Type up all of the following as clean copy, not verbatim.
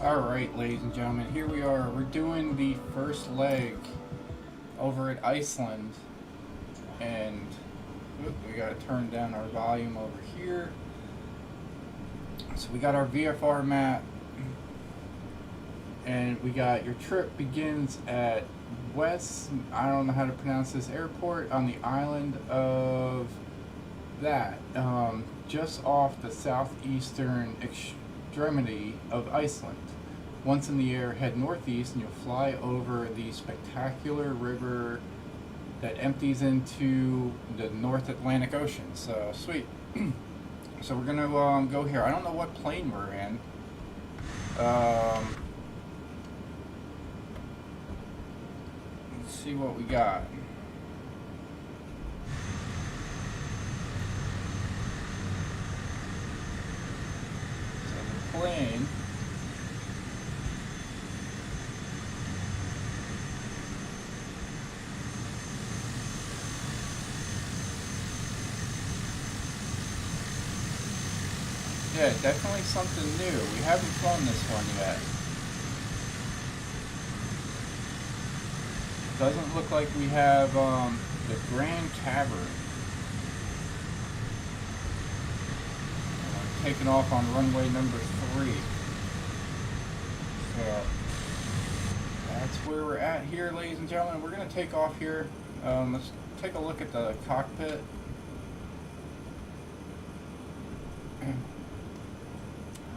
Alright, ladies and gentlemen, here we are. We're doing the first leg over at Iceland. And we gotta turn down our volume over here. So we got our VFR map. And we got your trip begins at West, I don't know how to pronounce this airport, on the island of that. Just off the southeastern extremity of Iceland. Once in the air, head northeast and you'll fly over the spectacular river that empties into the North Atlantic Ocean. So, sweet. So we're gonna go here. I don't know what plane we're in. Let's see what we got. So the plane. Yeah, definitely something new. We haven't flown this one yet. Doesn't look like we have the Grand Cavern. We're taking off on runway number 3. So that's where we're at here, ladies and gentlemen. We're going to take off here. Let's take a look at the cockpit.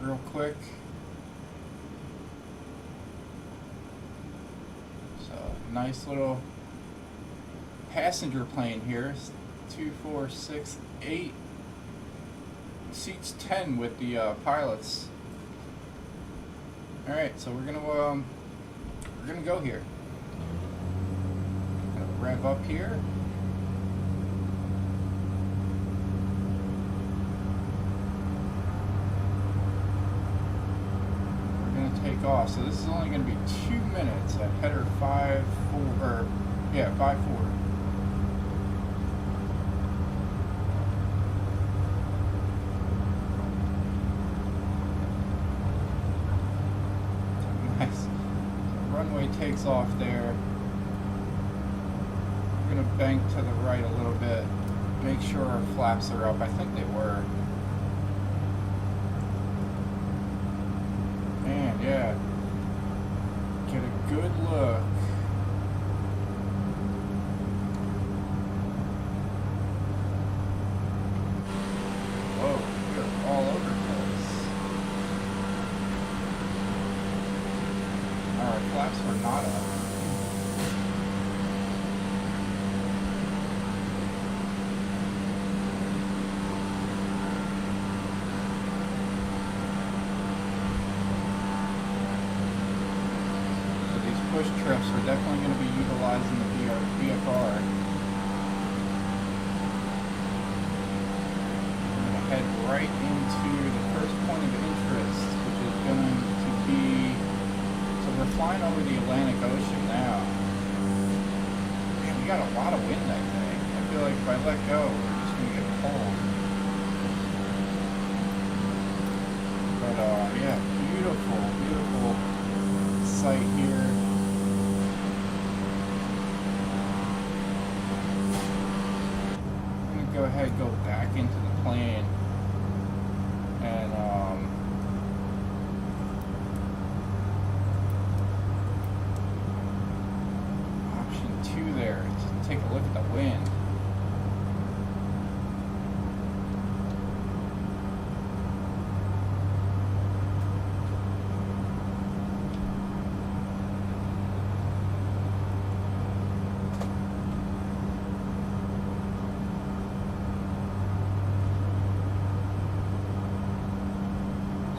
Real quick. So, nice little passenger plane here. 2, 4, 6, 8. Seats 10 with the pilots. Alright, so we're gonna go here. Gonna rev up here. Take off. So this is only going to be 2 minutes at header 5-4, or yeah, 5-4. Nice. So runway takes off there. We're going to bank to the right a little bit. Make sure our flaps are up. I think they were. Yeah, get a good look. Whoa, we're all over the place. Alright, flaps were not up. Push trips are definitely going to be utilizing the VFR. We're going to head right into the first point of interest, which is going to be, so we're flying over the Atlantic Ocean now. Man, we got a lot of wind, I think. I feel like if I let go, we're just going to get pulled. But yeah, beautiful, beautiful sight here. Go ahead, go back into the plane, and option 2 there. Just take a look at the wind.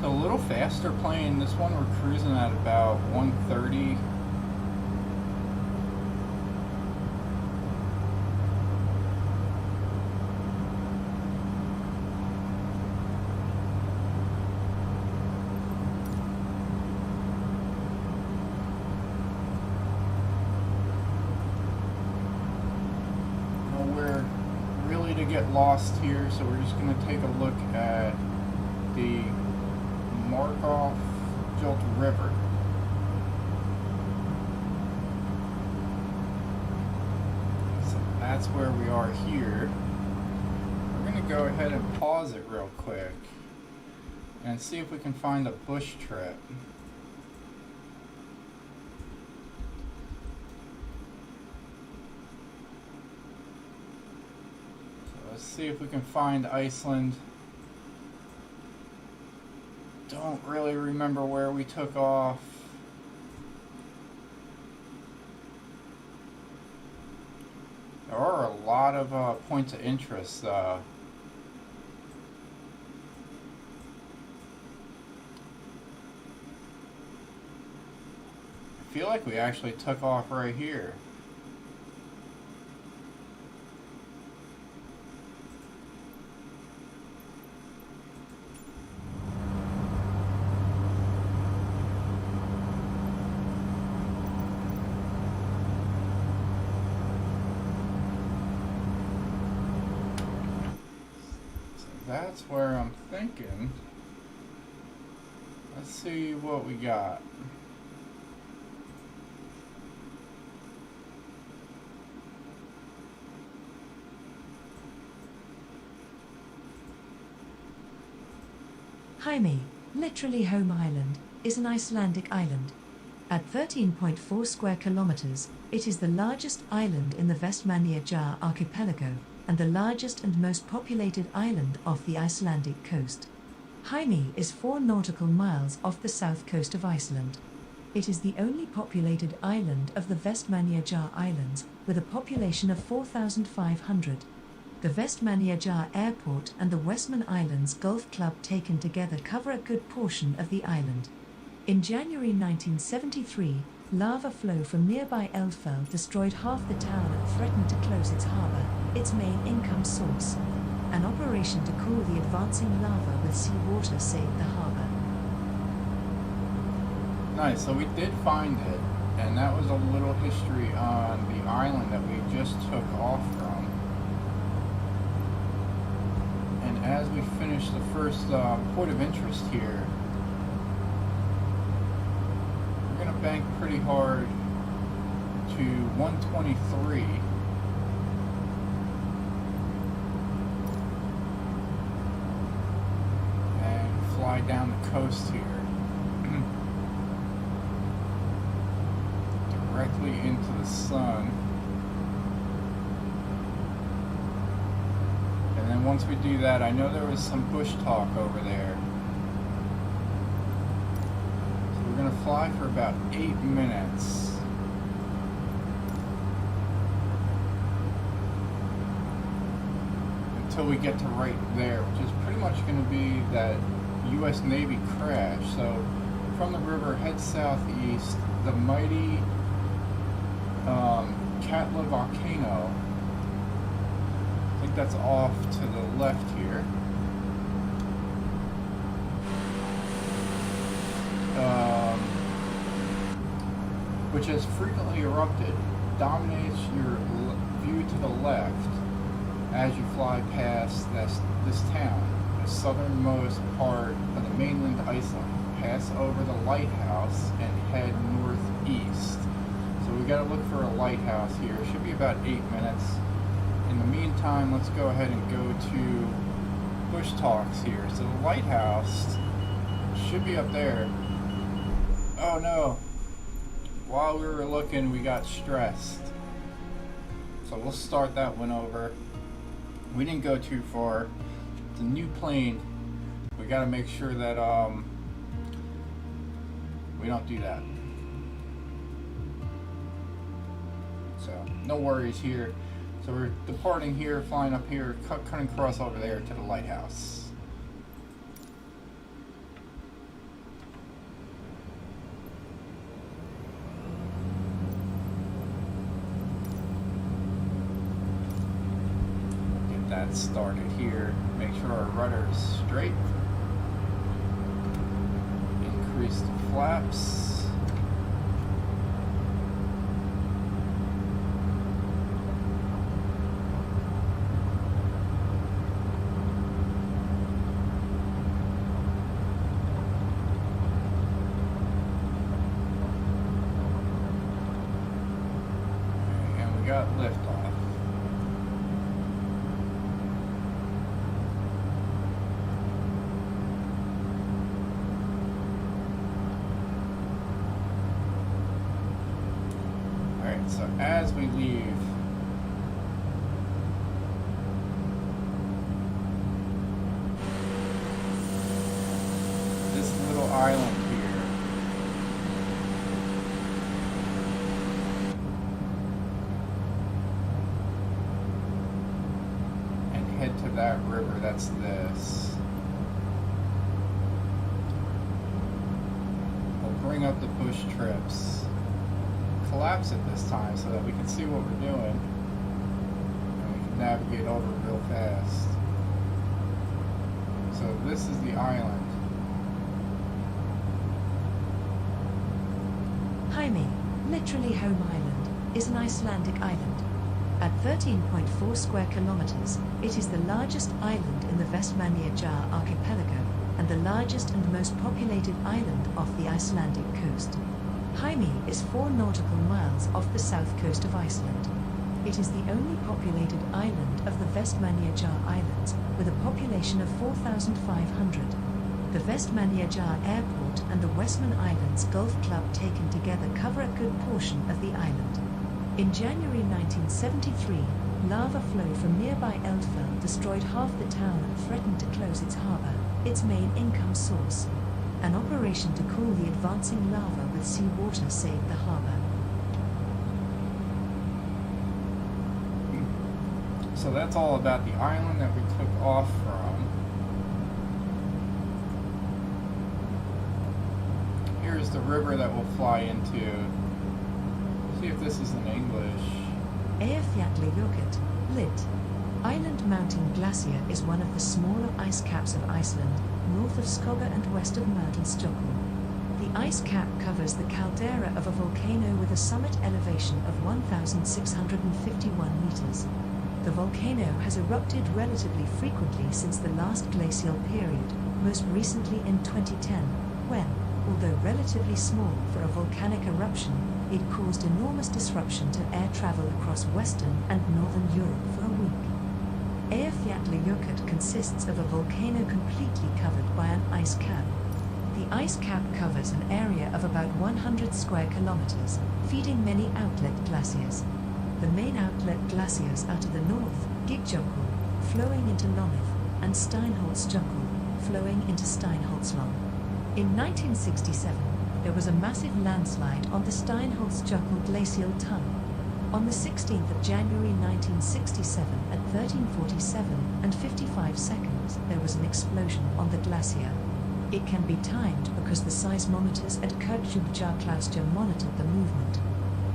A little faster plane. This one we're cruising at about 130. Nowhere really to get lost here, so we're just going to take a look at the Markov ice-filled river. So that's where we are here. We're going to go ahead and pause it real quick and see if we can find a bush trip. Let's see if we can find Iceland. Don't really remember where we took off. There are a lot of points of interest. I feel like we actually took off right here. That's where I'm thinking. Let's see what we got. Jaime, literally Home Island, is an Icelandic island. At 13.4 square kilometers, it is the largest island in the Vestmannaeyjar archipelago, and the largest and most populated island off the Icelandic coast. Jaime is 4 nautical miles off the south coast of Iceland. It is the only populated island of the Vestmannaeyjar Islands, with a population of 4,500. The Vestmannaeyjar Airport and the Westman Islands Golf Club taken together cover a good portion of the island. In January 1973, lava flow from nearby Eldfell destroyed half the town and threatened to close its harbour, its main income source. An operation to cool the advancing lava with seawater saved the harbour. Nice, so we did find it, and that was a little history on the island that we just took off from. And as we finish the first point of interest here, we're going to bank pretty hard to 123. And fly down the coast here. Directly into the sun. And then once we do that, I know there was some bush talk over there. So we're going to fly for about 8 minutes. Until we get to right there, which is pretty much going to be that U.S. Navy crash. So from the river, head southeast, the mighty Katla volcano. I think that's off to the left here. Which has frequently erupted, dominates your view to the left as you fly past this town, the southernmost part of the mainland Iceland. Pass over the lighthouse and head northeast. So we got to look for a lighthouse here. It should be about 8 minutes. In the meantime, let's go ahead and go to bush talks here. So the lighthouse should be up there. Oh no! While we were looking, we got stressed. So we'll start that one over. We didn't go too far. It's a new plane. We got to make sure that we don't do that. So no worries here. So we're departing here, flying up here, cutting across over there to the lighthouse. Get that started here. Make sure our rudder is straight. Increase the flaps. got liftoff. Alright, so as we leave, this little island here, and head to that river, that's this. We'll bring up the push trips. Collapse it this time so that we can see what we're doing and we can navigate over real fast. So this is the island. Jaime, literally home island, is an Icelandic island. At 13.4 square kilometers, it is the largest island in the Vestmannaeyjar archipelago and the largest and most populated island off the Icelandic coast. Jaime is 4 nautical miles off the south coast of Iceland. It is the only populated island of the Vestmannaeyjar Islands, with a population of 4,500. The Vestmannaeyjar Airport and the Westman Islands Golf Club taken together cover a good portion of the island. In January 1973, lava flow from nearby Eldfell destroyed half the town and threatened to close its harbour, its main income source. An operation to cool the advancing lava with seawater saved the harbour. So that's all about the island that we took off from. Here's the river that we'll fly into. See if this is in English. Eyjafjallajökull, lit. Island Mountain Glacier is one of the smaller ice caps of Iceland, north of Skogga and west of Mýrdalsjökull. The ice cap covers the caldera of a volcano with a summit elevation of 1,651 meters. The volcano has erupted relatively frequently since the last glacial period, most recently in 2010, when, although relatively small for a volcanic eruption, it caused enormous disruption to air travel across Western and Northern Europe for a week. Eyjafjallajökull consists of a volcano completely covered by an ice cap. The ice cap covers an area of about 100 square kilometers, feeding many outlet glaciers. The main outlet glaciers are to the north, Gígjökull, flowing into Lónið, and Steinholtsjökull, flowing into Steinholtslón. In 1967, there was a massive landslide on the Steinholtsjökull glacial tongue. On the 16th of January 1967 at 13:47 and 55 seconds, there was an explosion on the glacier. It can be timed because the seismometers at Kirkjubjarklaustur monitored the movement.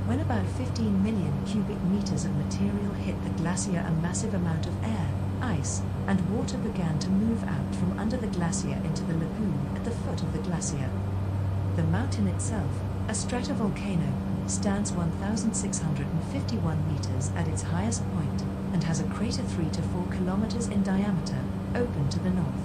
When about 15 million cubic meters of material hit the glacier, a massive amount of air, ice, and water began to move out from under the glacier into the lagoon at the foot of the glacier. The mountain itself, a stratovolcano, stands 1,651 meters at its highest point and has a crater 3 to 4 kilometers in diameter, open to the north.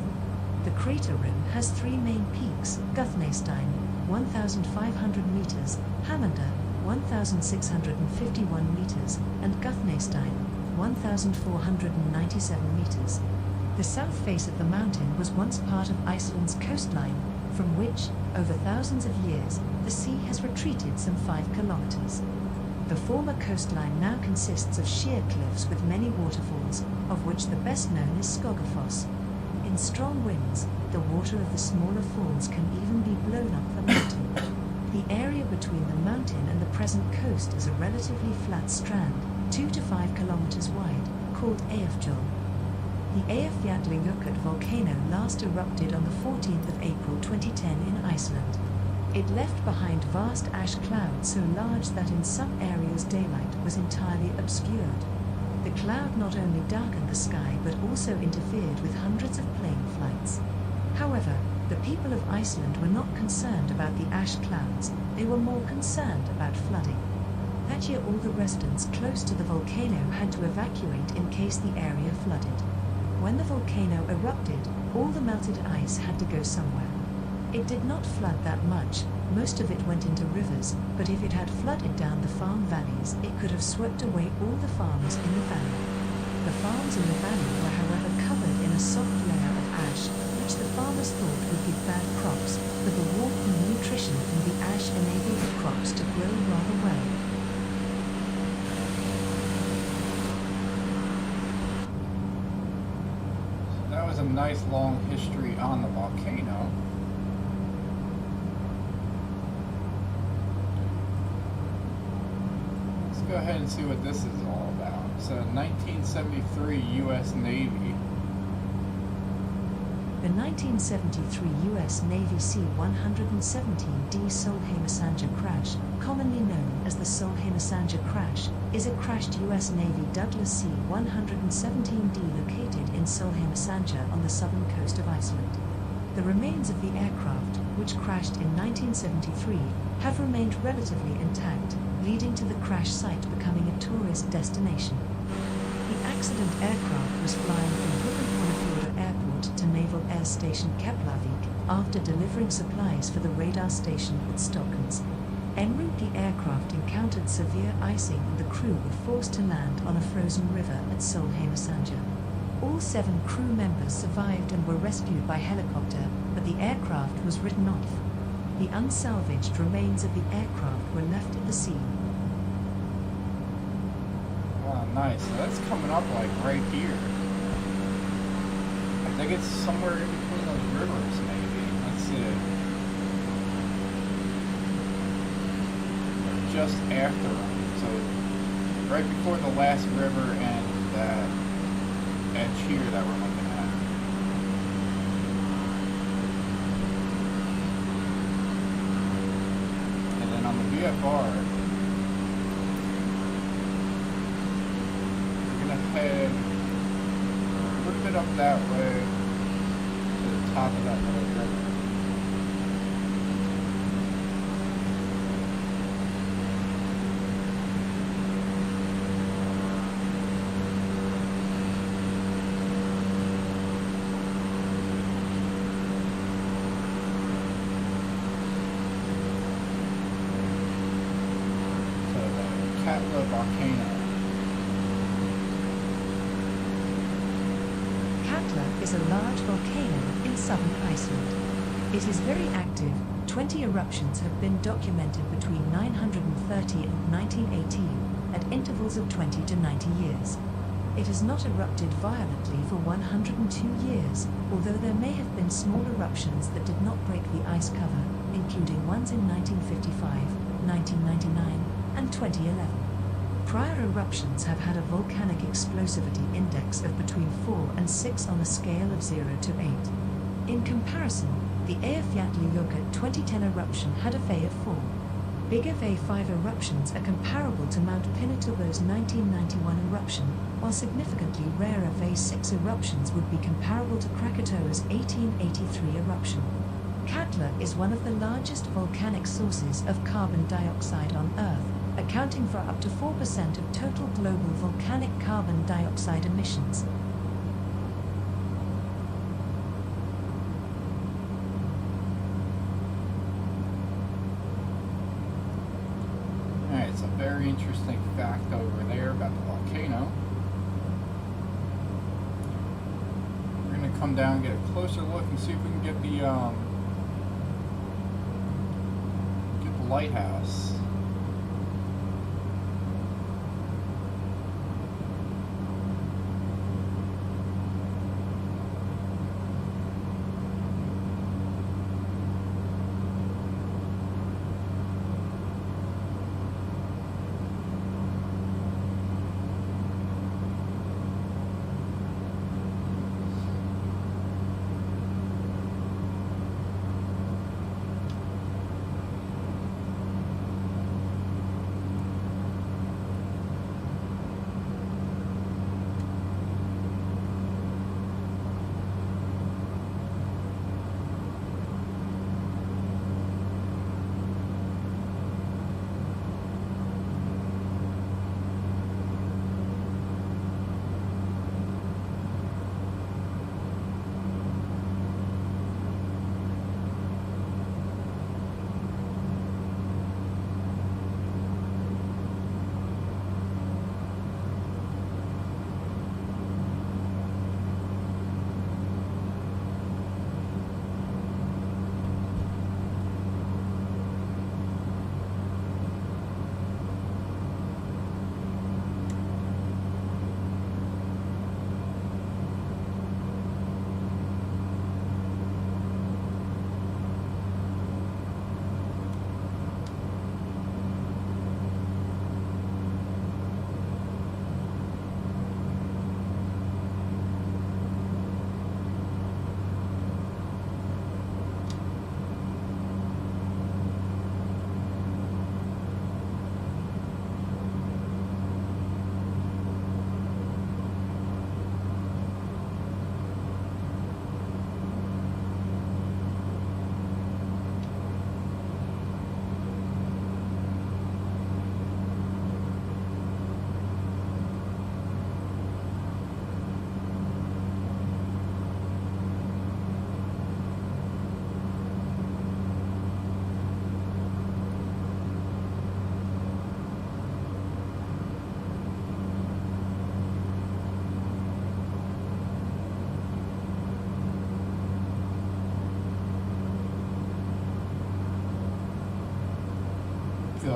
The crater rim has 3 main peaks: Guðneysteinn, 1,500 meters, Hamenda, 1,651 meters, and Guðneysteinn, 1,497 meters. The south face of the mountain was once part of Iceland's coastline, from which, over thousands of years, the sea has retreated some 5 kilometers. The former coastline now consists of sheer cliffs with many waterfalls, of which the best known is Skoggafoss. In strong winds, the water of the smaller falls can even be blown up the mountain. The area between the mountain and the present coast is a relatively flat strand, 2 to 5 kilometers wide, called Eyjafjöll. The Eyjafjallajökull volcano last erupted on the 14th of April 2010 in Iceland. It left behind vast ash clouds so large that in some areas daylight was entirely obscured. The cloud not only darkened the sky but also interfered with hundreds of plane flights. However, the people of Iceland were not concerned about the ash clouds, they were more concerned about flooding. That year all the residents close to the volcano had to evacuate in case the area flooded. When the volcano erupted, all the melted ice had to go somewhere. It did not flood that much, most of it went into rivers, but if it had flooded down the farm valleys, it could have swept away all the farms in the valley. The farms in the valley were however covered in a soft layer of ash, which the farmers thought would give bad crops, but the warmth and nutrition from the ash enabled the crops to grow rather well. That was a nice long history on the volcano. Let's go ahead and see what this is all about. So 1973 U.S. Navy. The 1973 U.S. Navy C-117D Seoul-Hamasanja crash, commonly known as the Seoul-Hamasanja crash, is a crashed U.S. Navy Douglas C-117D located in Seoul-Hamasanja on the southern coast of Iceland. The remains of the aircraft, which crashed in 1973, have remained relatively intact, leading to the crash site becoming a tourist destination. The accident aircraft was flying from Brooklyn Airport to Naval Air Station Keflavik after delivering supplies for the radar station at Stockholms. En route, the aircraft encountered severe icing and the crew were forced to land on a frozen river at Seoul-Hamasanja. All 7 crew members survived and were rescued by helicopter, but the aircraft was written off. The unsalvaged remains of the aircraft were left at the scene. Wow, nice. So that's coming up like right here. I think it's somewhere in between those rivers, maybe. Let's see. Or just after them. So right before the last river and that edge here that we're looking at. And then on the VFR, we're gonna head a little bit up that way to the top of that little river. Volcano. Katla is a large volcano in southern Iceland. It is very active. 20 eruptions have been documented between 930 and 1918 at intervals of 20 to 90 years. It has not erupted violently for 102 years, although there may have been small eruptions that did not break the ice cover, including ones in 1955, 1999, and 2011. Prior eruptions have had a volcanic explosivity index of between 4 and 6 on a scale of 0 to 8. In comparison, the Eyjafjallajökull 2010 eruption had a Fe of 4. Bigger Fe 5 eruptions are comparable to Mount Pinatubo's 1991 eruption, while significantly rarer Fe 6 eruptions would be comparable to Krakatoa's 1883 eruption. Katla is one of the largest volcanic sources of carbon dioxide on Earth, accounting for up to 4% of total global volcanic carbon dioxide emissions. Alright, it's a very interesting fact over there about the volcano. We're going to come down and get a closer look and see if we can get the lighthouse.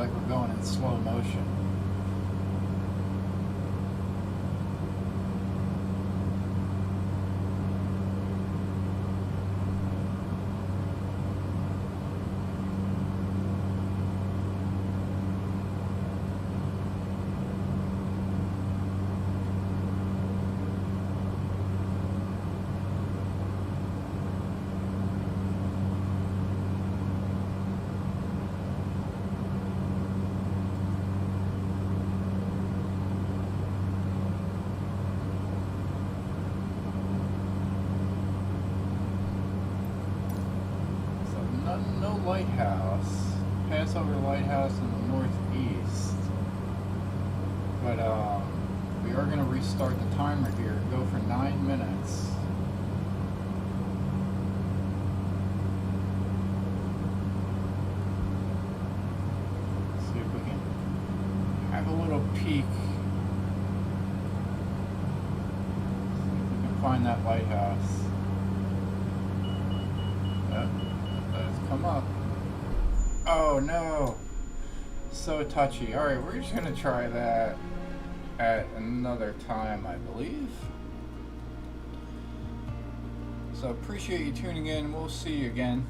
like we're going in slow motion. No lighthouse. Pass over the lighthouse in the northeast. But we are going to restart the timer here and go for 9 minutes. See if we can have a little peek. See if we can find that lighthouse. Yep. Come up. Oh no, so touchy. Alright, we're just gonna try that at another time, I believe. So appreciate you tuning in. We'll see you again.